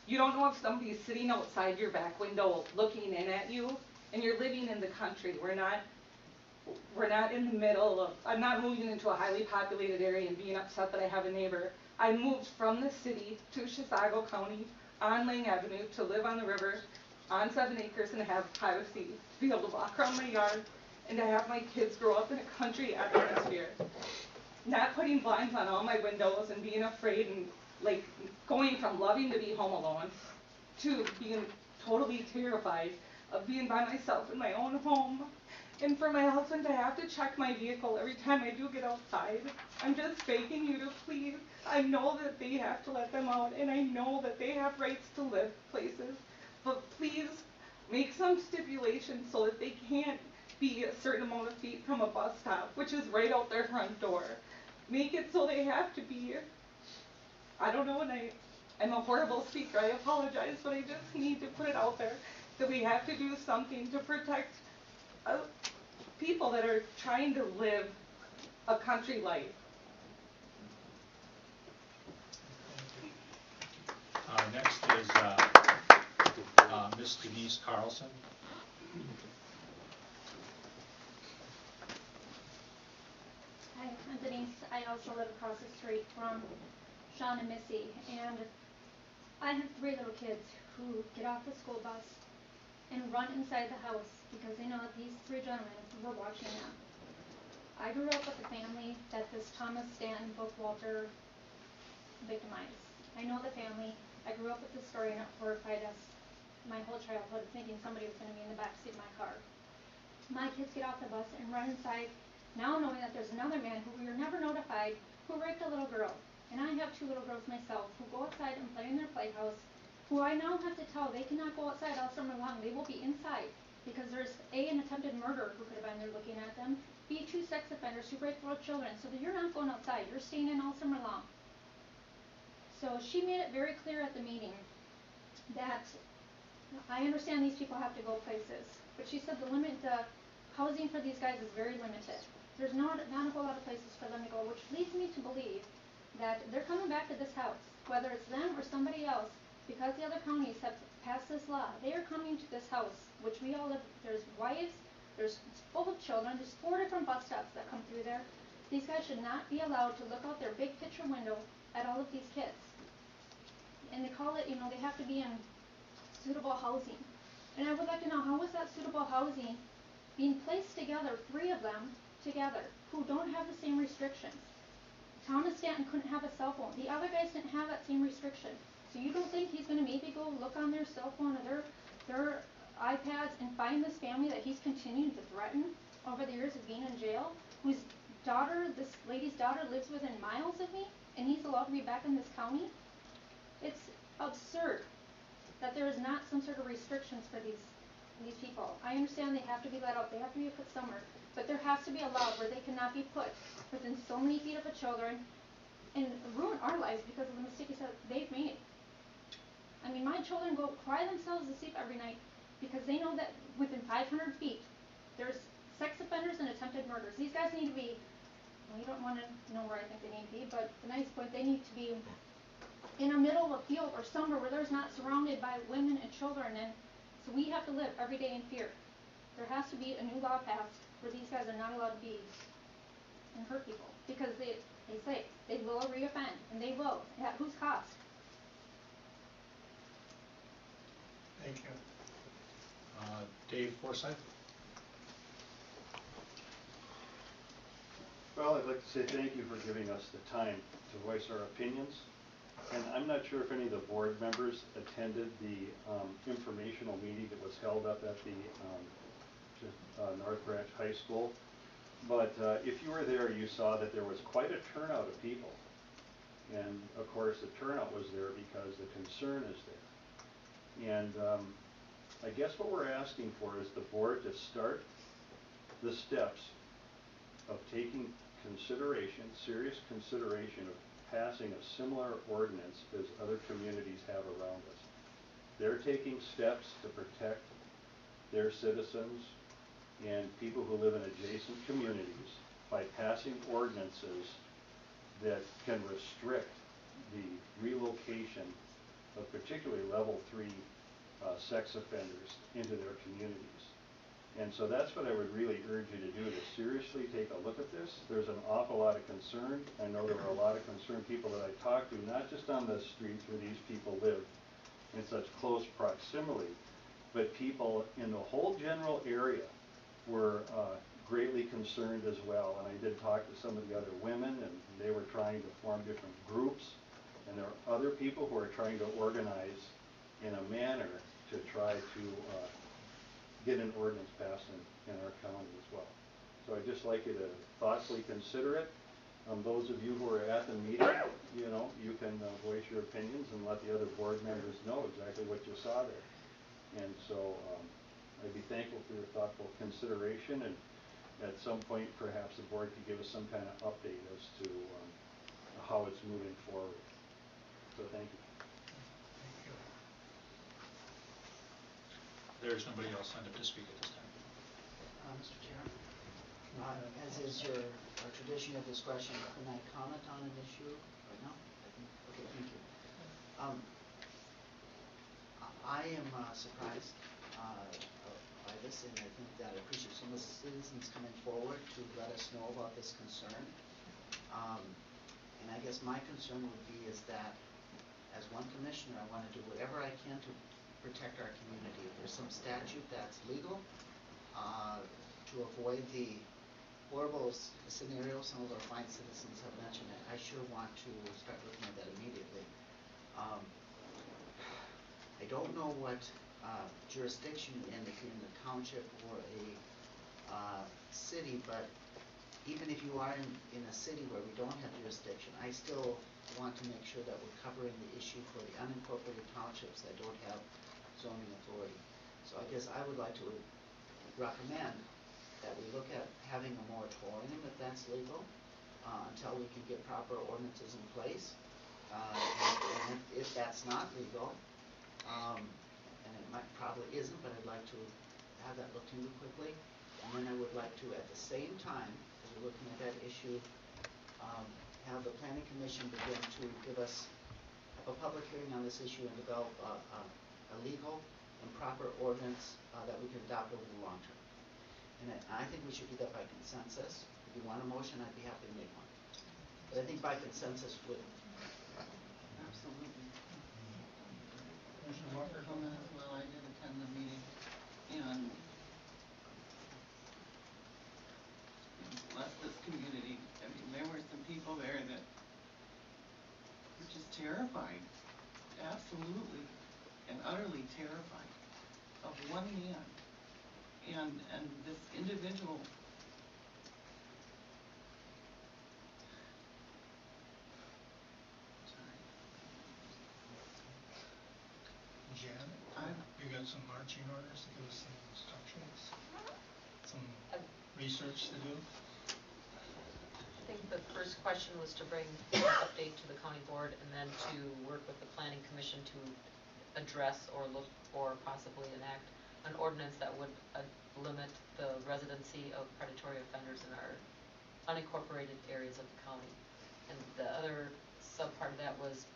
you don't know if somebody's sitting outside your back window looking in at you, and you're living in the country. We're not in the middle of, I'm not moving into a highly populated area and being upset that I have a neighbor. I moved from the city to Chisago County on Lang Avenue to live on the river on 7 acres and have privacy, to be able to walk around my yard and to have my kids grow up in a country atmosphere. Not putting blinds on all my windows and being afraid and like going from loving to be home alone to being totally terrified of being by myself in my own home. And for my husband to have to check my vehicle every time I do get outside. I'm just begging you to please, I know that they have to let them out and I know that they have rights to live places, but please make some stipulations so that they can't be a certain amount of feet from a bus stop, which is right out their front door. Make it so they have to be, I don't know, and I'm a horrible speaker, I apologize, but I just need to put it out there that we have to do something to protect people that are trying to live a country life. Next is Miss Denise Carlson. Hi, I'm Denise. I also live across the street from Sean and Missy, and I have 3 little kids who get off the school bus and run inside the house because they know that these 3 gentlemen were watching them. I grew up with a family that this Thomas Stanton Bookwalter victimized. I know the family. I grew up with the story and it horrified us my whole childhood, thinking somebody was going to be in the backseat of my car. My kids get off the bus and run inside, now knowing that there's another man who we were never notified who raped a little girl. And I have 2 little girls myself who go outside and play in their playhouse, who I now have to tell they cannot go outside all summer long. They will be inside because there's A, an attempted murderer who could have been there looking at them, B, 2 sex offenders who rape little children. So that you're not going outside, you're staying in all summer long. So she made it very clear at the meeting that I understand these people have to go places, but she said the housing for these guys is very limited. There's not a whole lot of places for them to go, which leads me to believe that they're coming back to this house, whether it's them or somebody else, because the other counties have passed this law. They are coming to this house, which we all live. There's wives, it's full of children. There's 4 different bus stops that come through there. These guys should not be allowed to look out their big picture window at all of these kids. And they call it, they have to be in suitable housing. And I would like to know, how is that suitable housing being placed together, 3 of them together, who don't have the same restrictions? Thomas Stanton couldn't have a cell phone. The other guys didn't have that same restriction. So you don't think he's going to maybe go look on their cell phone or their iPads and find this family that he's continued to threaten over the years of being in jail, whose daughter, this lady's daughter, lives within miles of me, and he's allowed to be back in this county? It's absurd that there is not some sort of restrictions for these people. I understand they have to be let out, they have to be put somewhere, but there has to be a law where they cannot be put within so many feet of the children and ruin our lives because of the mistakes that they've made. I mean, my children go cry themselves to sleep every night because they know that within 500 feet there's sex offenders and attempted murders. These guys need to be, well, you don't want to know where I think they need to be, but the nice point, they need to be in the middle of a field or somewhere where there's not surrounded by women and children, and so we have to live every day in fear. There has to be a new law passed where these guys are not allowed to be and hurt people because they say they will reoffend, and they will. At whose cost? Thank you. Dave Forsythe. Well, I'd like to say thank you for giving us the time to voice our opinions. And I'm not sure if any of the board members attended the informational meeting that was held up at the North Branch High School. But if you were there, you saw that there was quite a turnout of people. And of course, the turnout was there because the concern is there. And I guess what we're asking for is the board to start the steps of taking consideration, serious consideration of passing a similar ordinance as other communities have around us. They're taking steps to protect their citizens and people who live in adjacent communities by passing ordinances that can restrict the relocation of particularly level 3 sex offenders into their communities. And so that's what I would really urge you to do, to seriously take a look at this. There's an awful lot of concern. I know there are a lot of concerned people that I talk to, not just on the streets where these people live in such close proximity, but people in the whole general area were greatly concerned as well. And I did talk to some of the other women, and they were trying to form different groups. And there are other people who are trying to organize in a manner to try to get an ordinance passed in our county as well. So I'd just like you to thoughtfully consider it. Those of you who are at the meeting, you know, you can voice your opinions and let the other board members know exactly what you saw there. And so I'd be thankful for your thoughtful consideration, and at some point perhaps the board could give us some kind of update as to how it's moving forward. So thank you. Thank you. There's nobody else signed up to speak at this time. Mr. Chair, as is your tradition of discretion, can I comment on an issue right now? Okay, thank you. I am surprised by this, and I think that I appreciate some of the citizens coming forward to let us know about this concern. And I guess my concern would be is that as one commissioner, I want to do whatever I can to protect our community. If there's some statute that's legal to avoid the horrible scenario some of our fine citizens have mentioned, I sure want to start looking at that immediately. I don't know what jurisdiction you're in, if you're in the township or a city, but even if you are in a city where we don't have jurisdiction, I still want to make sure that we're covering the issue for the unincorporated townships that don't have zoning authority. So I guess I would like to recommend that we look at having a moratorium, if that's legal, until we can get proper ordinances in place. And if that's not legal, and it probably isn't, but I'd like to have that looked into quickly. And then I would like to, at the same time, as we're looking at that issue, have the planning commission begin to give us a public hearing on this issue and develop a legal and proper ordinance that we can adopt over the long term. And I think we should do that by consensus. If you want a motion, I'd be happy to make one. But I think by consensus would. Absolutely. Commissioner Walker? Comment as well. I did attend the meeting, and bless this community. I mean, there were some people there that were just terrified, absolutely and utterly terrified of one man. And this individual, sorry, Jan, you got some marching orders to give us some instructions, some research to do? I think the first question was to bring an update to the county board and then to work with the planning commission to address or look or possibly enact an ordinance that would limit the residency of predatory offenders in our unincorporated areas of the county. And the other subpart of that was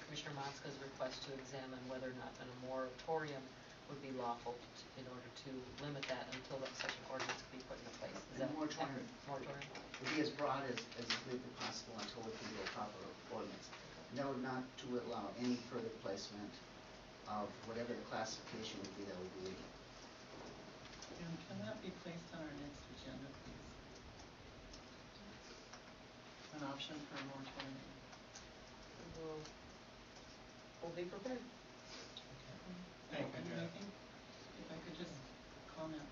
Commissioner Monska's request to examine whether or not a moratorium would be lawful in order to limit that until such an ordinance could be put into place. Is that Moratorium. Moratorium? Would be as broad as legally possible until we can do a proper ordinance. No, not to allow any further placement of whatever the classification would be that would be legal. and can that be placed on our next agenda, please? An option for a moratorium. We'll be prepared. Thank you, And Jan. I think, if I could just comment,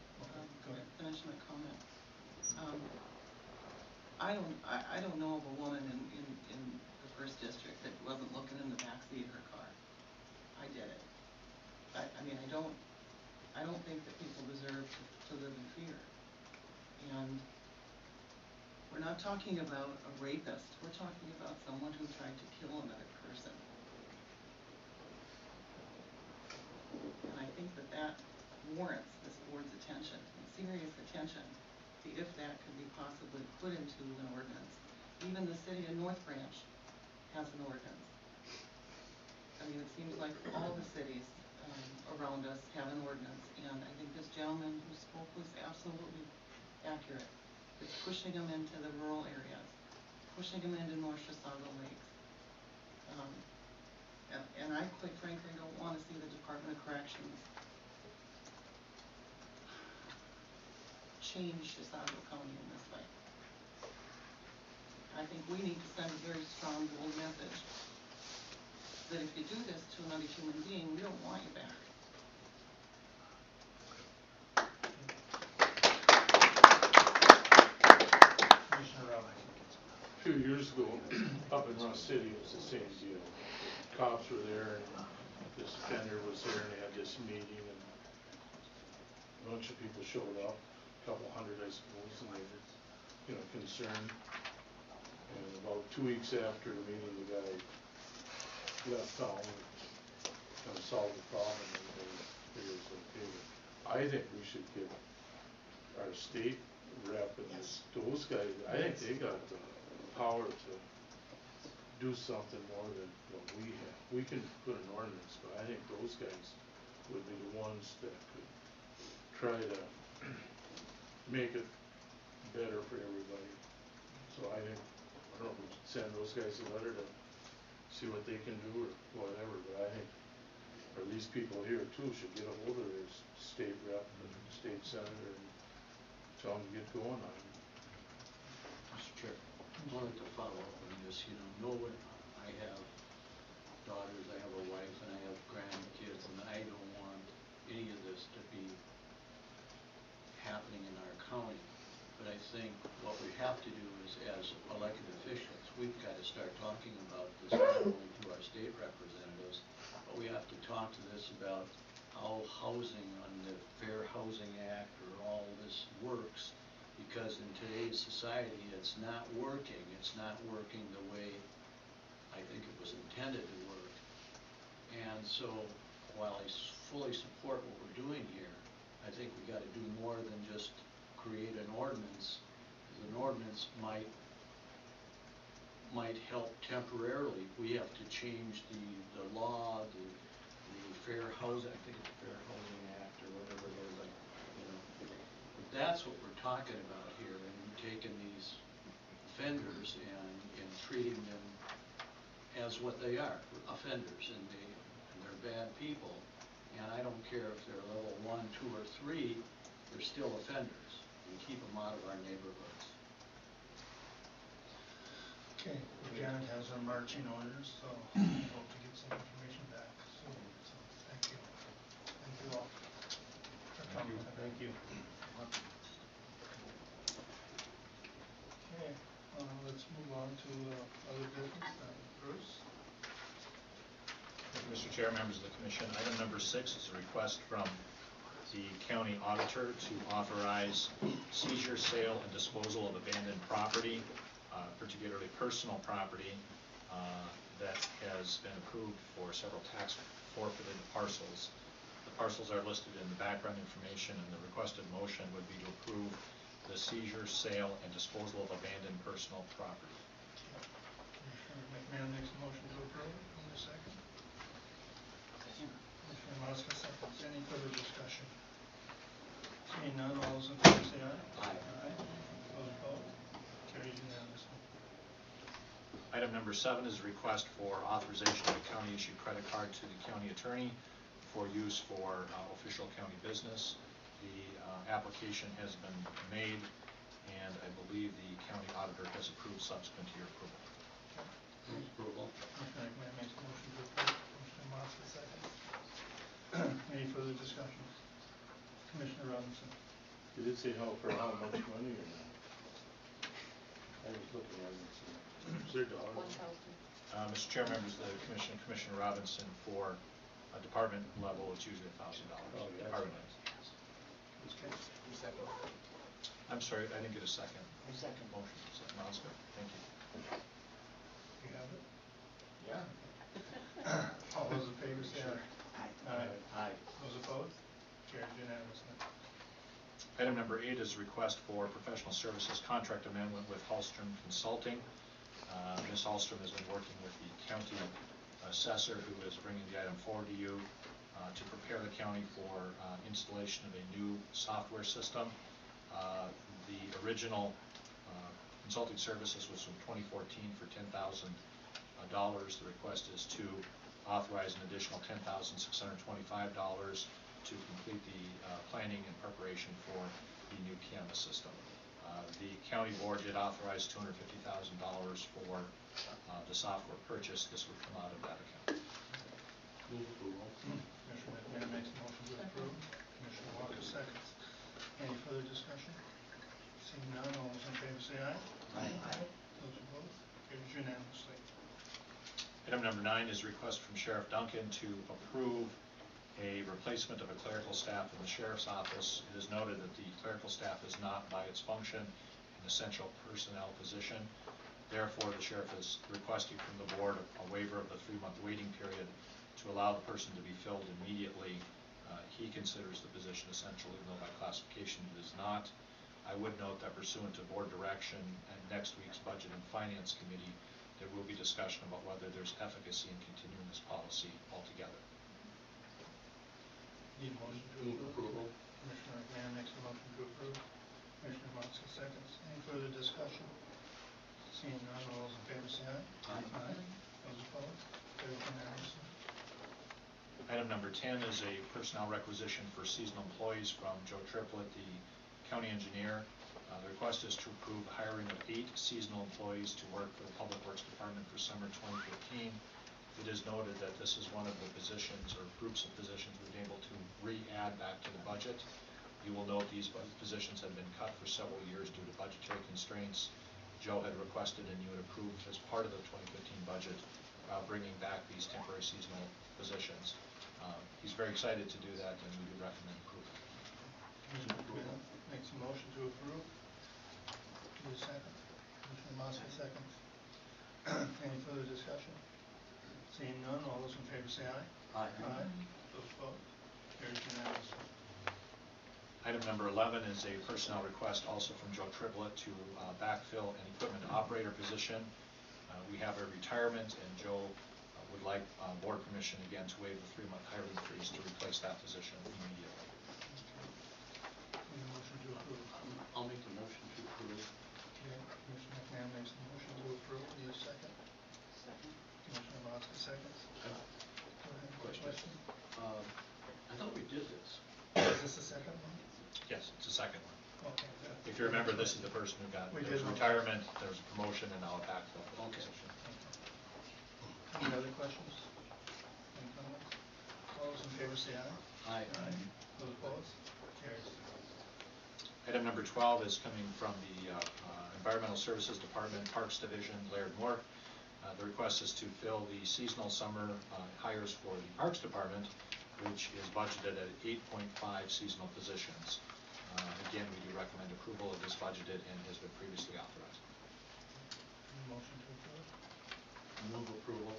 Go ahead. finish my comment. I don't know of a woman in the first district that wasn't looking in the backseat of her car. I did it. I mean, I don't think that people deserve to live in fear. And we're We're not talking about a rapist, we're talking about someone who tried to kill another person. And I think that that warrants this board's attention, and serious attention, to if that could be possibly put into an ordinance. Even the city of North Branch has an ordinance. I mean, it seems like all the cities around us have an ordinance, and I think this gentleman who spoke was absolutely accurate. It's pushing them into the rural areas, pushing them into North Chisago Lakes. And I, quite frankly, don't want to see the Department of Corrections change Chisago County in this way. I think we need to send a very strong, bold message that if you do this to another human being, we don't want you back. Commissioner Robbins. A few years ago, up in Rush City, it was the same deal. Cops were there, and this offender was there, and they had this meeting, and a bunch of people showed up, a couple hundred, I suppose, and they were, you know, concerned. And about 2 weeks after the meeting, the guy left town, kind of solved the problem, and they figured it's okay. But I think we should give our state rep and those guys, I think they got the power to do something more than what we have. We can put an ordinance, but I think those guys would be the ones that could try to make it better for everybody. So I think, I don't know, we should send those guys a letter to see what they can do or whatever, but I think, or these people here too should get a hold of their state rep and state senator and tell them to get going on it. Mr. Chair, I wanted to follow up on this, you know, no one, I have daughters, I have a wife, and I have grandkids, and I don't want any of this to be happening in our county. But I think what we have to do is, as elected officials, we've got to start talking about this not only to our state representatives, but we have to talk to this about how housing on the Fair Housing Act or all this works, because in today's society it's not working. It's not working the way I think it was intended to work. And so while I fully support what we're doing here, I think we got to do more than just create an ordinance. An ordinance might help temporarily. We have to change the law, the Fair Housing, I think it's the Fair Housing Act or whatever it is, you know. But that's what we're talking about here, and taking these offenders and treating them as what they are, offenders, and they're bad people. And I don't care if they're level 1, 2, or 3, they're still offenders. We keep them out of our neighborhoods. Okay, Janet has her marching orders, so we hope to get some information back soon, so thank you. Thank you all for coming. Thank you. Okay, let's move on to other business. Bruce? Mr. Chair, members of the commission, item number 6 is a request from the county auditor to authorize seizure, sale, and disposal of abandoned property, particularly personal property, that has been approved for several tax forfeited parcels. The parcels are listed in the background information, and the requested motion would be to approve the seizure, sale, and disposal of abandoned personal property. Commissioner McMahon makes a motion to approve. In a second. Commissioner Mosca seconds. Any further discussion? Seeing none, all those in favor say aye. Aye. Aye. Those opposed? Carried unanimously. Item number 7 is a request for authorization of a county issued credit card to the county attorney for use for official county business. The application has been made, and I believe the county auditor has approved subsequent to your approval. Approval. Commissioner McMahon makes a motion to approve. Commissioner Mosca seconds. Any further discussion? Commissioner Robinson? Did it say for how much money or not? I was looking at it, so, is there dollars? 1,000. Mr. Chair, members of the commission, Commissioner Robinson, for a department level, it's usually $1,000. Oh, yes. Department heads. Okay. I'm sorry, I didn't get a second. Second. Motion, second, Monska, thank you. You have it? Yeah. All those in favor say aye. Aye. Aye. Those opposed? Carried unanimously. Item number 8 is a request for professional services contract amendment with Hallstrom Consulting. Ms. Hallstrom has been working with the county assessor, who is bringing the item forward to you to prepare the county for installation of a new software system. The original consulting services was from 2014 for $10,000. The request is to authorize an additional $10,625 to complete the planning and preparation for the new PMS system. The county board did authorize $250,000 for the software purchase. This would come out of that account. Move approval. Commissioner McMahon makes a motion to approve. Commissioner Walker seconds. Any further discussion? Seeing none, all those in favor say aye. Aye. Those opposed? Carried unanimously. Item number 9 is a request from Sheriff Duncan to approve a replacement of a clerical staff in the sheriff's office. It is noted that the clerical staff is not, by its function, an essential personnel position. Therefore, the sheriff is requesting from the board a waiver of the 3-month waiting period to allow the person to be filled immediately. He considers the position essential, even though by classification it is not. I would note that pursuant to board direction and next week's Budget and Finance Committee, there will be discussion about whether there's efficacy in continuing this policy altogether. Need a motion to Move approve? approval. Commissioner McMahon makes a motion to approve. Commissioner Monson seconds. Any further discussion? Seeing none, all those in favor say aye. Aye. Those opposed? Carried unanimously. Item number 10 is a personnel requisition for seasonal employees from Joe Triplett, the county engineer. The request is to approve hiring of 8 seasonal employees to work for the Public Works Department for summer 2015. It is noted that this is one of the positions or groups of positions we've been able to re-add back to the budget. You will note these positions have been cut for several years due to budgetary constraints. Joe had requested and you had approved as part of the 2015 budget bringing back these temporary seasonal positions. He's very excited to do that, and we do recommend approval. Commissioner McMahon makes a motion to approve. Need a second? Commissioner Monson seconds. Any further discussion? Seeing none, all those in favor say aye. Aye. Those opposed? Carried unanimously. Item number 11 is a personnel request also from Joe Triplett to backfill an equipment operator position. We have a retirement, and Joe would like board permission again to waive the 3-month hiring freeze to replace that position immediately. Need a motion to approve. I'll make the motion to approve. Okay, Commissioner McMahon makes the motion to approve. Need a second? Second. Commissioner Monson seconds. Go ahead. Question. I thought we did this. Is this the second one? Yes, it's the second one. Okay. good. If you remember, this is the person who got We there's did. retirement, there's a promotion, and now a backfill for the Okay. position. Any other questions? Any comments? All those in favor say aye. Aye. Those opposed? Carries. Item number 12 is coming from the Environmental Services Department, Parks Division, Laird Moore. The request is to fill the seasonal summer hires for the Parks Department, which is budgeted at 8.5 seasonal positions. Again, we do recommend approval of this budgeted and has been previously authorized. Any motion to approve? Move approval.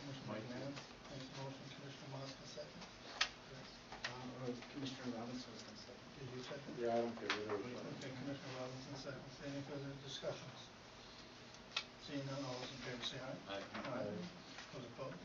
Commissioner McMahon makes a motion. Commissioner Monson second. Commissioner Robinson was going to say. Did you second? Yeah, I don't care either way. Okay, Commissioner Robinson seconds. Any further discussions? Seeing none, all those in favor say aye. Aye. Those opposed?